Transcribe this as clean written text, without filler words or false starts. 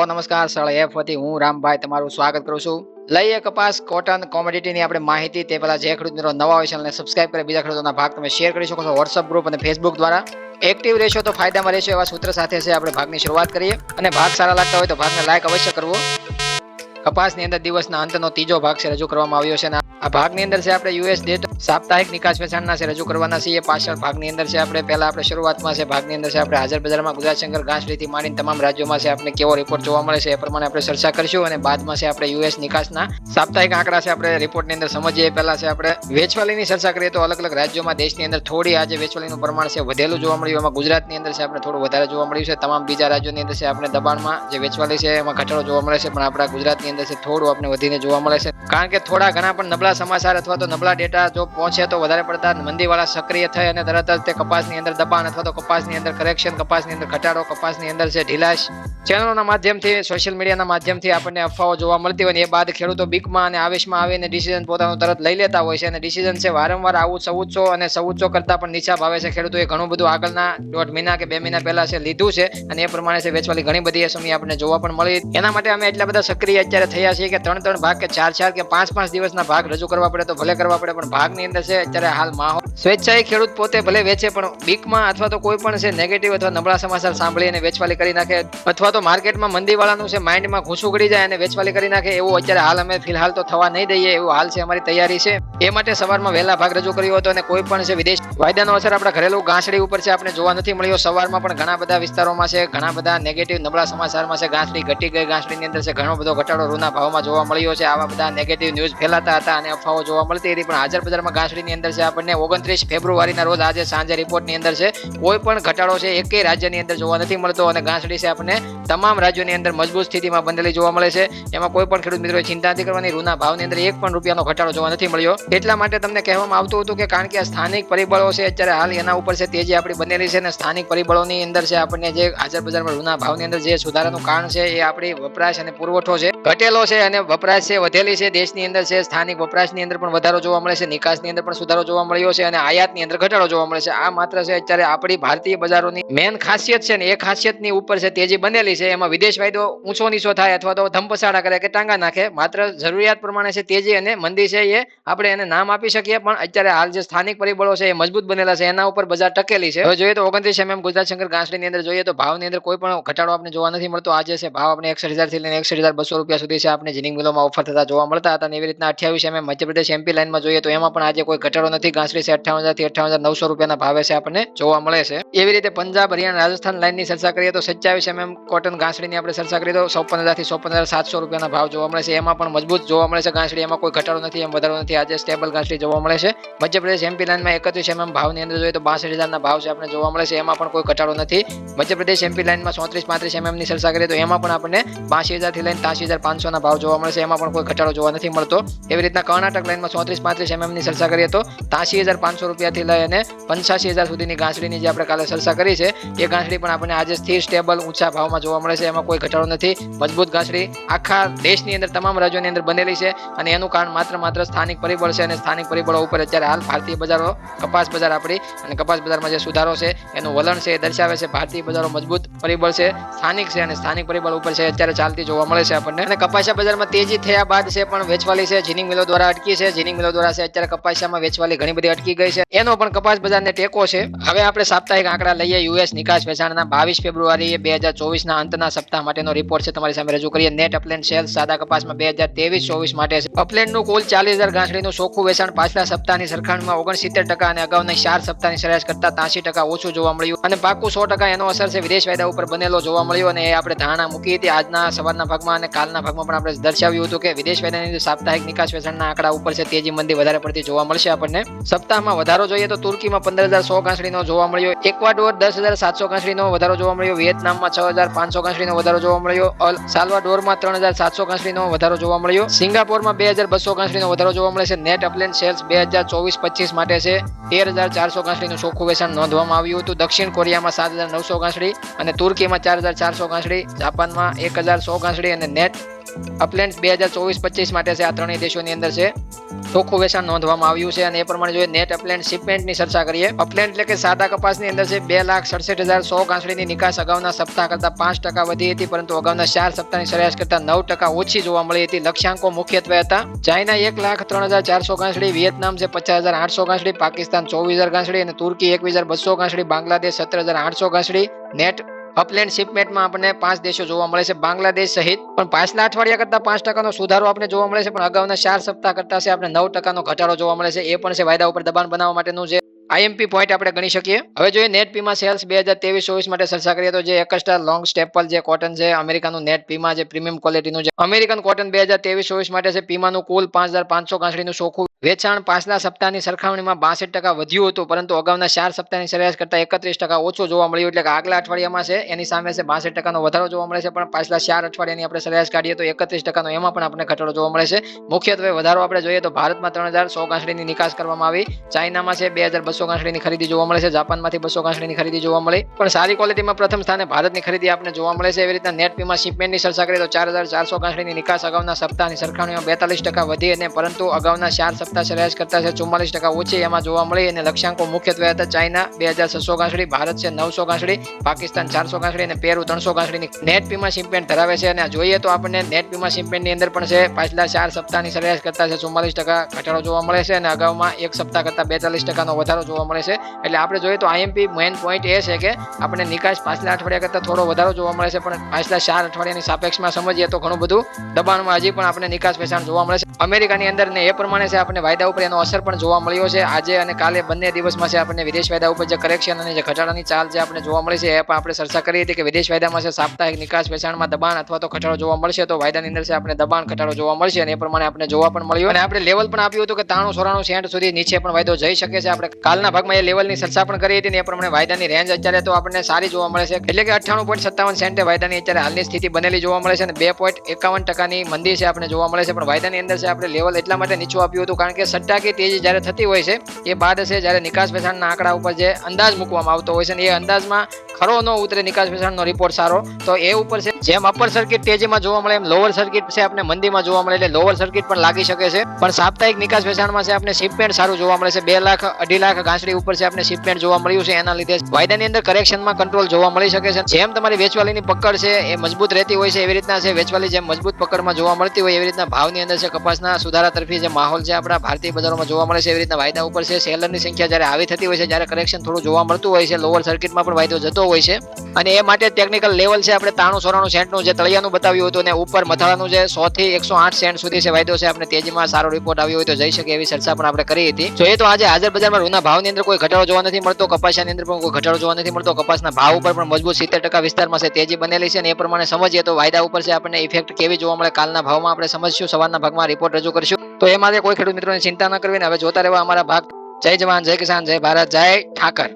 નમસ્કાર સળ એફ વતી હું રામભાઈ તમારું સ્વાગત કરું છું. લઈએ કપાસ કોટન કોમોડિટીની આપણે માહિતી. તે પહેલા જે ખેડૂત મિત્રો નવા હોય ચેનલને સબસ્ક્રાઇબ કરી બીજા ખેડૂતોના ભાગ તમે શેર કરી શકો છો વોટ્સઅપ ગ્રુપ અને ફેસબુક દ્વારા. એક્ટિવ રહેશો તો ફાયદામાં રહેશો એવા સૂત્ર સાથે છે આપણે ભાગની શરૂઆત કરીએ. અને ભાગ સારા લાગતા હોય તો ભાગને લાઈક અવશ્ય કરવો. કપાસની અંદર દિવસના અંતનો ત્રીજો ભાગ છે રજૂ કરવામાં આવ્યો છે. આ ભાગની અંદર છે આપણે યુએસ ડેટ સાપ્તાહિક નિકાસ વેચાણના છે રજૂ કરવાના છીએ. પાછળ ભાગની અંદર છે આપણે પહેલા આપણે શરૂઆતમાં છે ભાગની અંદર છે આપણે હાજર બજારમાં ગુજરાત શંકર ઘાસડીથી માંડીને તમામ રાજ્યોમાં છે આપણે કેવો રિપોર્ટ જોવા મળે છે એ પ્રમાણે આપણે ચર્ચા કરીશું. અને બાદમાં છે આપણે યુએસ નિકાસના સાપ્તાહિક આંકડા છે આપણે રિપોર્ટની અંદર સમજીએ. પહેલા છે આપણે વેચવાલીની ચર્ચા કરીએ તો અલગ અલગ રાજ્યોમાં દેશની અંદર થોડી આજે વેચવાલીનું પ્રમાણ છે વધેલું જોવા મળ્યું. એમાં ગુજરાતની અંદર છે આપણે થોડું વધારે જોવા મળ્યું છે. તમામ બીજા રાજ્યોની અંદર છે આપણે દબાણમાં જે વેચવાલી છે એમાં ઘટાડો જોવા મળે છે, પણ આપણા ગુજરાતની અંદર છે થોડું આપણે વધીને જોવા મળે છે. કારણ કે થોડા ઘણા પણ નબળા સમાચાર અથવા તો નબળા ડેટા જો પહોંચે તો વધારે પડતા મંદીવાળા સક્રિય થાય અને તરત જ તે કપાસની અંદર દબાણ અથવા તો કપાસની અંદર કરેક્શન, કપાસની અંદર ઘટાડો, કપાસની અંદર છે ઢીલાશ ચેનલોના માધ્યમથી સોશિયલ મીડિયાના માધ્યમથી આપણને અફવાઓ જોવા મળતી હોય ને એ બાદ ખેડૂતો બીકમાં અને આવેશમાં આવીને ડિસિઝન પોતાનું તરત લઈ લેતા હોય છે. અને ડિસિઝન છે વારંવાર આવું 1400 અને 1400 કરતા પણ નીચા ભાવે છે ખેડૂતોએ ઘણું બધું આગળના 1.5 મહિના કે 2 મહિના પહેલા છે લીધું છે અને એ પ્રમાણે છે વેચવાલી ઘણી બધી એ સમય આપણને જોવા પણ મળી. એના માટે અમે એટલા બધા સક્રિય અત્યારે થયા છીએ કે 3 ભાગ કે 4 કે 5 દિવસના ભાગ રજૂ કરવા પડે તો ભલે કરવા પડે, પણ ભાગની અંદર છે અત્યારે હાલ માહોલ સ્વેચ્છાએ ખેડૂત પોતે ભલે વેચે પણ બીકમાં અથવા તો કોઈ પણ છે નેગેટિવ અથવા નબળા સમાચાર સાંભળીને વેચવાલી કરી નાખે અથવા તો માર્કેટમાં મંદીવાળાનું છે માઇન્ડમાં ઘૂસું ગળી જાય અને વેચવાલી કરી નાખે એવું અત્યારે હાલ અમે ફિલહાલ તો થવા નહીં દઈએ એવું હાલ છે અમારી તૈયારી છે. એ માટે સવારમાં વહેલા ભાગ રજૂ કર્યો હતો અને કોઈ પણ છે વિદેશ વાયદાનો અસર આપણા ઘરેલું ઘાસડી ઉપર છે આપણે જોવા નથી મળ્યો. સવારમાં પણ ઘણા બધા વિસ્તારોમાં છે ઘણા બધા નેગેટિવ નબળા સમાચારમાં છે ઘાસડી ઘટી ગઈ, ઘાસડીની અંદર છે ઘણો બધો ઘટાડો રૂના ભાવમાં જોવા મળ્યો છે. આવા બધા નેગેટિવ ન્યૂઝ ફેલાતા હતા અને અફવાઓ જોવા મળતી હતી, પણ હાજર બજારમાં ઘાસડીની અંદર છે આપણને 29 ફેબ્રુઆરીના રોજ આજે સાંજે રિપોર્ટની અંદર છે કોઈ પણ ઘટાડો છે એકેય રાજ્યની અંદર જોવા નથી મળતો અને ઘાસડી છે આપણને તમામ રાજ્યોની અંદર મજબૂત સ્થિતિમાં બંધેલી જોવા મળે છે. એમાં કોઈ પણ ખેડૂત મિત્રોએ ચિંતા નથી કરવાની. રૂના ભાવની અંદર 1 પણ રૂપિયાનો ઘટાડો જોવા નથી મળ્યો. એટલા માટે તમને કહેવામાં આવતું હતું કે કારણ કે આ સ્થાનિક પરિબળો છે અત્યારે હાલ એના ઉપર છે તેજી આપણી બનેલી છે અને સ્થાનિક પરિબળોની અંદર છે આપણને જે હાજર બજારમાં રૂના ભાવની અંદર જે સુધારાનું કારણ છે એ આપણી વપરાશ અને પુરવઠો છે ઘટેલો છે અને વપરાશ છે વધેલી છે. દેશની અંદર છે સ્થાનિક વપરાશની અંદર પણ વધારો જોવા મળે છે, નિકાસની અંદર પણ સુધારો જોવા મળ્યો છે અને આયાતની અંદર ઘટાડો જોવા મળે છે. આ માત્ર છે અત્યારે આપણી ભારતીય બજારોની મેન ખાસિયત છે ને એ ખાસિયતની ઉપર છે તેજી બનેલી છે. એમાં વિદેશ વાયદો ઊંચો નીચો થાય અથવા તો ધમપછાડા કરે કે ટાંગા નાખે, માત્ર જરૂરિયાત પ્રમાણે છે તેજી અને મંદી છે એ આપણે એને નામ આપી શકીએ, પણ અત્યારે હાલ જે સ્થાનિક પરિબળો છે એ મજબૂત બનેલા છે એના ઉપર બજાર ટકેલી છે. હવે જોઈએ તો 29 ગુજરાત શંકર ઘાસડીની અંદર જોઈએ તો ભાવની અંદર કોઈ પણ ઘટાડો આપણે જોવા નથી મળતો. આજે છે ભાવ આપણે 61,000 થી લઈને 61,200 રૂપિયા સુધી છે આપણે જીનિંગ મિલોમાં ઓફર થતા જોવા મળતા હતા. એવી રીતના 28 મધ્યપ્રદેશ એમપી લાઈનમાં જોઈએ તો એમાં પણ આજે કોઈ ઘટાડો નથી. ઘાસડી છે 58,000 થી 58,900 રૂપિયાના ભાવે છે આપણને જોવા મળે છે. એવી રીતે પંજાબ હરિયાણા રાજસ્થાન લાઈનની ચર્ચા કરીએ તો 27 કોટન ઘાસડીની આપણે ચર્ચા કરીએ તો 54,000 થી 54,700 રૂપિયાના ભાવ જોવા મળે છે. એમાં પણ મજબૂત જોવા મળે છે ઘાસડી, એમાં કોઈ ઘટાડો નથી એમ વધારો નથી. આજે સ્ટેબલ ઘાસડી જોવા મળે છે. મધ્યપ્રદેશ એમપી લાઈનમાં 31 ભાવની અંદર જોઈએ તો 62,000ના ભાવ છે આપણે જોવા મળે છે. એમાં પણ કોઈ ઘટાડો નથી. મધ્યપ્રદેશ એમપી લાઈનમાં 34-35 ની ચર્ચા કરીએ તો એમાં પણ આપણને 82,000 થી લઈને 83,500 ના ભાવ જોવા મળે છે. એમાં પણ કોઈ ઘટાડો જોવા નથી મળતો. એવી રીતના કર્ણાટક લાઈનમાં 34-35 ની ચર્ચા કરીએ તો 83,500 રૂપિયાથી લઈને 85,000 સુધીની ઘાસડીની જે આપણે કાલે ચર્ચા કરી છે એ ઘાસડી પણ આપણને આજે સ્થિર સ્ટેબલ ઊંચા ભાવમાં જોવા મળે છે. એમાં કોઈ ઘટાડો નથી. મજબૂત ઘાસડી આખા દેશની અંદર તમામ રાજ્યોની અંદર બનેલી છે અને એનું કારણ માત્ર સ્થાનિક પરિબળ છે અને સ્થાનિક પરિબળો ઉપર અત્યારે હાલ ભારતીય બજારો કપાસ બજાર આપણી અને કપાસ બજારમાં જે સુધારો છે એનું વલણ છે એ દર્શાવે છે. ભારતીય બજારો મજબૂત પરિબળ છે, સ્થાનિક છે અને સ્થાનિક પરિબળ ઉપર છે અત્યારે ચાલતી જોવા મળે છે આપણને. અને કપાસિયા બજારમાં તેજી થયા બાદ છે પણ વેચવાલી છે જીનિંગ મિલો દ્વારા અટકી છે. જીનિંગ મિલો દ્વારા છે અત્યારે કપાસિયામાં વેચવાલી ઘણી બધી અટકી ગઈ છે, એનો પણ કપાસ બજારને ટેકો છે. હવે આપણે સાપ્તાહિક આંકડા લઈએ. યુએસ નિકાસ વેચાણના 22 ફેબ્રુઆરી 2024ના અંતના સપ્તાહ માટેનો રિપોર્ટ છે તમારી સામે રજૂ કરીએ. નેટ અપલેન્ડ સેલ્સ સાદા કપાસમાં 2023-24 માટે છે. અપલેન્ડનું કુલ 40,000 ઘાસડીનું ચોખ્ખું વેચાણ પાછલા સપ્તાહની સરખામણીમાં 69% અને અગાઉના 4 સપ્તાહની સરેરાશ કરતા 83% ઓછું જોવા મળ્યું અને પાકું 100% એનો અસર છે વિદેશ વાયદા ઉપર બનેલો જોવા મળ્યો અને એ આપણે ધારણા મૂકી હતી આજના સવારના ભાગમાં અને કાલના ભાગમાં પણ આપણે દર્શાવ્યું હતું કે વિદેશ વાયદાની સાપ્તાહિક નિકાસ વેચાણના આંકડા ઉપર છે તેજી મંદી વધારે પડતી જોવા મળશે આપણને. સપ્તાહમાં વધારો જોઈએ તો તુર્કીમાં 15,100 ઘાસડીનો જોવા મળ્યો, ઇક્વાડોર 10,700 ઘાસડીનો વધારો જોવા મળ્યો, વિયેતનામમાં 6,500 ઘાસડીનો વધારો જોવા મળ્યો, અલ સાલ્વાડોરમાં 3,700 ઘાસડીનો વધારો જોવા મળ્યો, સિંગાપોરમાં 2,200 ઘાસડીનો વધારો જોવા મળે છે. નેટ અપલેન્ડ સેલ્સ 2024-25 માટે છે 13,400 ઘાસડીનું ચોખ્ખું વેચાણ નોંધવામાં આવ્યું હતું. દક્ષિણ કોરિયામાં 7,900 ઘાસડી અને તુર્કીમાં 4,400 ઘાસડી, જાપાનમાં 1,100 ઘાસડી અને નેટ અપલેન્ડ 2024-25 માટે છે. આ ત્રણેય દેશોની અંદર છે ચોખ્ખું વેચાણ નોંધવામાં આવ્યું છે. અને એ પ્રમાણે જોઈએ નેટ અપલેન્ડ શિપમેન્ટની ચર્ચા કરીએ. અપલેન્ડ એટલે કે સાદા કપાસની અંદર છે 2,67,100 ગાંસડીની નિકાસ અગાઉના સપ્તાહ કરતા 5% વધી હતી, પરંતુ અગાઉના 4 સપ્તાહની સરેરાશ કરતા 9% ઓછી જોવા મળી હતી. લક્ષ્યાંકો મુખ્યત્વે હતા ચાઇના 1,03,400 ગાંસડી, વિયેતનામ છે 50,800 ગાંસડી, પાકિસ્તાન 24,000 ગાંસડી અને તુર્કી 21,200 ગાંસડી, બાંગ્લાદેશ 17,800 ગાંસડી. નેટ અપલેન્ડ શિપમેન્ટમાં આપણને 5 દેશો જોવા મળે છે બાંગ્લાદેશ સહિત. પણ પાછલા અઠવાડિયા કરતા 5%નો સુધારો આપણે જોવા મળે છે, પણ અગાઉના 4 સપ્તાહ કરતા છે આપણે 9%નો ઘટાડો જોવા મળે છે. એ પણ છે વાયદા ઉપર દબાણ બનાવવા માટેનું જે આઈએમપી પોઈન્ટ આપણે ગણી શકીએ. હવે જોઈએ નેટ પીમા સેલ્સ 2023-24 માટે ચર્ચા કરીએ તો જે એકસ્ટ્રા લોંગ સ્ટેપલ જે કોટન છે અમેરિકાનું નેટ પીમા જે પ્રીમિયમ ક્વોલિટીનું છે અમેરિકન કોટન 2023-24 માટે છે પીમાનું કુલ 5,500 ગાંસડીનું ચોખ્ખું વેચાણ પાછલા સપ્તાહની સરખામણીમાં 62% વધ્યું હતું, પરંતુ અગાઉના 4 સપ્તાહની સરેરાશ કરતા 31% ઓછું જોવા મળ્યું. એટલે કે આગલા અઠવાડિયામાં છે એની સામે છે 62%નો વધારો જોવા મળે છે, પણ પાછલા 4 અઠવાડિયાની આપણે સરેરાશ કાઢીએ તો 31%નો એમાં પણ આપણને ઘટાડો જોવા મળે છે. મુખ્યત્વે વધારો આપણે જોઈએ તો ભારતમાં 3,100 ગાંસડીની નિકાસ કરવામાં આવી, ચાઇનામાં છે 2,200 ગાંસડીની ખરીદી જોવા મળે છે, જાપાનમાંથી 200 ગાંસડીની ખરીદી જોવા મળી. પણ સારી ક્વોલિટીમાં પ્રથમ સ્થાને ભારતની ખરીદી આપણે જોવા મળે છે. એવી રીતના નેટ પીમા શિપમેન્ટની ચર્ચા કરીએ તો 4,400 ગાંસડીની નિકાસ અગાઉના સપ્તાહની સરખામણીમાં 42% વધી અને પરંતુ અગાઉના 4 સપ્તાહ સરેરાશ કરતા 44% ઓછી એમાં જોવા મળી. અને લક્ષ્યાંકો મુખ્યત્વે હતા ચાઇના 2,600 ગાંસડી, ભારત છે 900 ગાંસડી, પાકિસ્તાન 400 ગાંસડી અને પેરુ 300 ગાંસડીની નેટ પીમા શિપમેન્ટ ધરાવે છે. અને જોઈએ તો આપણને નેટ પીમા શિપમેન્ટની અંદર પણ છે પાછલા 4 સપ્તાહની સરેરાશ કરતા 44% ઘટાડો જોવા મળે છે અને અગાઉમાં એક સપ્તાહ કરતા 42%નો વધારો જોવા મળે છે. એટલે આપણે જોઈએ તો આઈએમપી મેઇન પોઈન્ટ એ છે કે આપણે નિકાસ પાછલા અઠવાડિયા કરતા થોડો વધારો જોવા મળે છે, પણ પાછલા 4 અઠવાડિયાની સાપેક્ષમાં સમજીએ તો ઘણું બધું દબાણમાં હજી પણ આપણે નિકાસ વેચાણ જોવા મળે છે અમેરિકાની અંદર. ને એ પ્રમાણે છે આપણે વાયદા ઉપર એનો અસર પણ જોવા મળ્યો છે. આજે અને કાલે બંને દિવસમાં છે આપણને વિદેશ વાયદા ઉપર જે કરેક્શન અને જે ઘટાડાની ચાલ જે આપણે જોવા મળી છે એ પણ આપણે ચર્ચા કરી હતી કે વિદેશ વાયદામાં છે સાપ્તાહિક નિકાસ વેચાણમાં દબાણ અથવા તો ઘટાડો જોવા મળશે, તો વાયદાની અંદર છે આપણે દબાણ ઘટાડો જોવા મળશે અને એ પ્રમાણે આપણે જોવા પણ મળ્યું. અને આપણે લેવલ પણ આપ્યું હતું કે 93-94 સેન્ટ સુધી નીચે પણ વાયદો જઈ શકે છે. આપણે કાલના ભાગમાં એ લેવલની ચર્ચા પણ કરી હતી ને એ પ્રમાણે વાયદાની રેન્જ અત્યારે તો આપણને સારી જોવા મળે છે, એટલે કે 98.57 સેન્ટે વાયદાની અત્યારે હાલની સ્થિતિ બનેલી જોવા મળે છે અને 2.51%ની મંદી છે આપણે જોવા મળે છે. પણ વાયદાની અંદર છે આપણે લેવલ એટલા માટે નીચું આપ્યું હતું કારણ કે સટ્ટાકી તેજી જ્યારે થતી હોય છે એ બાદ છે જ્યારે નિકાસ વેચાણના આંકડા ઉપર જે અંદાજ મૂકવામાં આવતો હોય છે ને એ અંદાજમાં ખરો ન ઉતરે નિકાસ વેચાણનો રિપોર્ટ સારો તો એ ઉપર છે જેમ અપર સર્કિટ તેજીમાં જોવા મળે એમ લોઅર સર્કિટ છે આપણે મંદીમાં જોવા મળે, એટલે લોઅર સર્કિટ પણ લાગી શકે છે. પણ સાપ્તાહિક નિકાસ વેચાણમાં છે આપણે શિપમેન્ટ સારું જોવા મળે છે. 2 લાખ 2.5 લાખ ગાંસડી ઉપર છે આપણે શિપમેન્ટ જોવા મળ્યું છે, એના લીધે વાયદાની અંદર કરેક્શનમાં કંટ્રોલ જોવા મળી શકે છે. જેમ તમારી વેચવાલીની પકડ છે એ મજબૂત રહેતી હોય છે એવી રીતના છે વેચવાલી જેમ મજબૂત પકડમાં જોવા મળતી હોય એવી રીતના ભાવની અંદર છે કપાસના સુધારા તરફી જે માહોલ છે આપણા ભારતીય બજારોમાં જોવા મળે છે. એવી રીતના વાયદા ઉપર છે સેલરની સંખ્યા જ્યારે આવી થતી હોય છે, જ્યારે કરેક્શન થોડું જોવા મળતું હોય છે, લોઅર સર્કિટમાં પણ વાયદો જતો હોય છે અને એ માટે ટેકનિકલ લેવલ છે આપણે 93-94 સેન્ટનું જે તળિયાનું બતાવ્યું હતું ને ઉપર મથાળાનું જે 100 થી 108 સેન્ટ સુધી છે વાયદો છે આપણે તેજીમાં સારો રિપોર્ટ આવ્યો હોય તો જઈ શકે એવી ચર્ચા પણ આપણે કરી હતી. જોઈએ તો આજે હાજર બજારમાં રૂના ભાવની અંદર કોઈ ઘટાડો જોવા નથી મળતો, કપાસિયાની અંદર પણ કોઈ ઘટાડો જોવા નથી મળતો. કપાસના ભાવ ઉપર પણ મજબૂત 70% વિસ્તારમાં છે તેજી બનેલી છે અને એ પ્રમાણે સમજીએ તો વાયદા ઉપર છે આપણને ઇફેક્ટ કેવી જોવા મળે કાલના ભાવમાં આપણે સમજશું, સવારના ભાગમાં રિપોર્ટ રજૂ કરશું. તો એ માટે કોઈ ખેડૂત મિત્રોને ચિંતા ન કરવી ને હવે જોતા રહેવા અમારા ભાગ. જય જવાન, જય કિસાન, જય ભારત, જય ઠાકર.